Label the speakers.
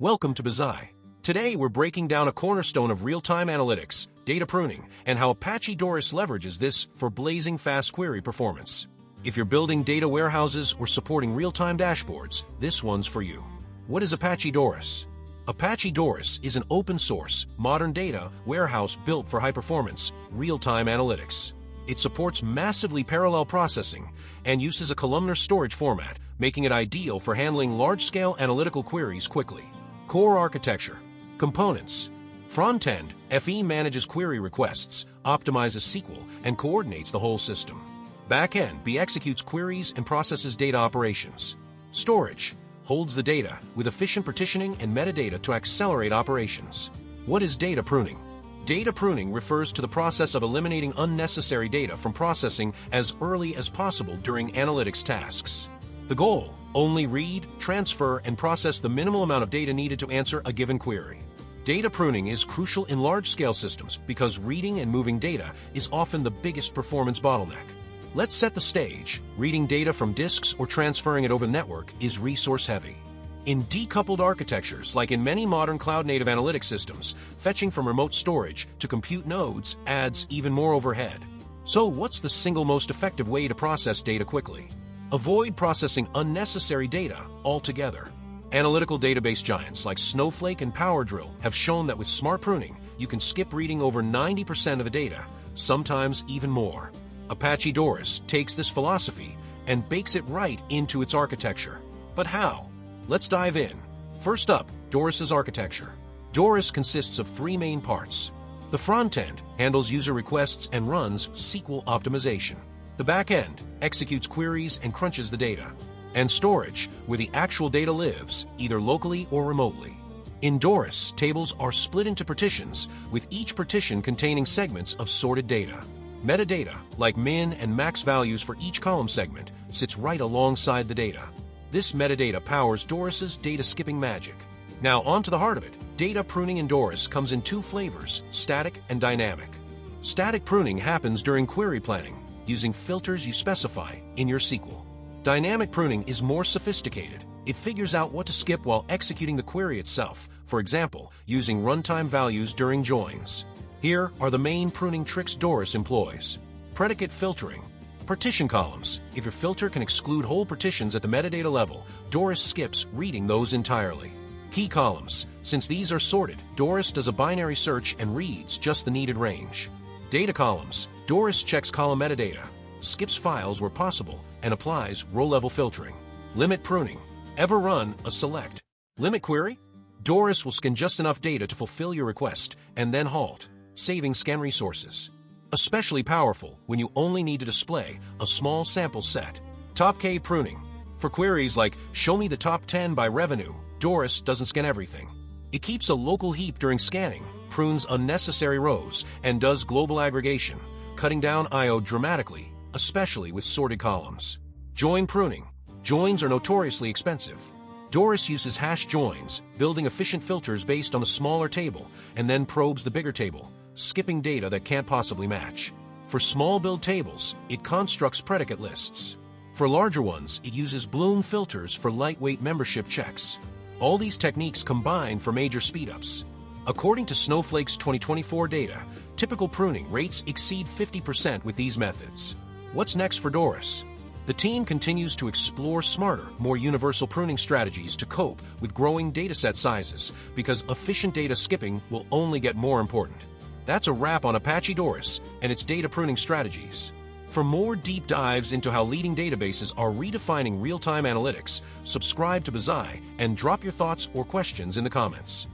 Speaker 1: Welcome to Bazai. Today we're breaking down a cornerstone of real-time analytics, data pruning, and how Apache Doris leverages this for blazing fast query performance. If you're building data warehouses or supporting real-time dashboards, this one's for you. What is Apache Doris? Apache Doris is an open-source, modern data warehouse built for high-performance, real-time analytics. It supports massively parallel processing and uses a columnar storage format, making it ideal for handling large-scale analytical queries quickly. Core architecture. Components. Front-end, FE manages query requests, optimizes SQL, and coordinates the whole system. Back-end, B executes queries and processes data operations. Storage. Holds the data, with efficient partitioning and metadata to accelerate operations. What is data pruning? Data pruning refers to the process of eliminating unnecessary data from processing as early as possible during analytics tasks. The goal: only read, transfer, and process the minimal amount of data needed to answer a given query. Data pruning is crucial in large-scale systems because reading and moving data is often the biggest performance bottleneck. Let's set the stage. Reading data from disks or transferring it over the network is resource-heavy. In decoupled architectures, like in many modern cloud-native analytics systems, fetching from remote storage to compute nodes adds even more overhead. So what's the single most effective way to process data quickly? Avoid processing unnecessary data altogether. Analytical database giants like Snowflake and PowerDrill have shown that with smart pruning, you can skip reading over 90% of the data, sometimes even more. Apache Doris takes this philosophy and bakes it right into its architecture. But how? Let's dive in. First up, Doris's architecture. Doris consists of three main parts. The front end handles user requests and runs SQL optimization. The back end executes queries and crunches the data. And storage, where the actual data lives, either locally or remotely. In Doris, tables are split into partitions, with each partition containing segments of sorted data. Metadata, like min and max values for each column segment, sits right alongside the data. This metadata powers Doris's data skipping magic. Now on to the heart of it. Data pruning in Doris comes in two flavors, static and dynamic. Static pruning happens during query planning, using filters you specify in your SQL. Dynamic pruning is more sophisticated. It figures out what to skip while executing the query itself, for example, using runtime values during joins. Here are the main pruning tricks Doris employs. Predicate filtering. Partition columns. If your filter can exclude whole partitions at the metadata level, Doris skips reading those entirely. Key columns. Since these are sorted, Doris does a binary search and reads just the needed range. Data columns. Doris checks column metadata, skips files where possible, and applies row-level filtering. Limit pruning. Ever run a select limit query? Doris will scan just enough data to fulfill your request and then halt, saving scan resources. Especially powerful when you only need to display a small sample set. TopK pruning. For queries like, show me the top 10 by revenue, Doris doesn't scan everything. It keeps a local heap during scanning, prunes unnecessary rows, and does global aggregation, cutting down I/O dramatically, especially with sorted columns. Join pruning. Joins are notoriously expensive. Doris uses hash joins, building efficient filters based on the smaller table, and then probes the bigger table, skipping data that can't possibly match. For small build tables, it constructs predicate lists. For larger ones, it uses Bloom filters for lightweight membership checks. All these techniques combine for major speedups. According to Snowflake's 2024 data, typical pruning rates exceed 50% with these methods. What's next for Doris? The team continues to explore smarter, more universal pruning strategies to cope with growing dataset sizes, because efficient data skipping will only get more important. That's a wrap on Apache Doris and its data pruning strategies. For more deep dives into how leading databases are redefining real-time analytics, subscribe to Bazai and drop your thoughts or questions in the comments.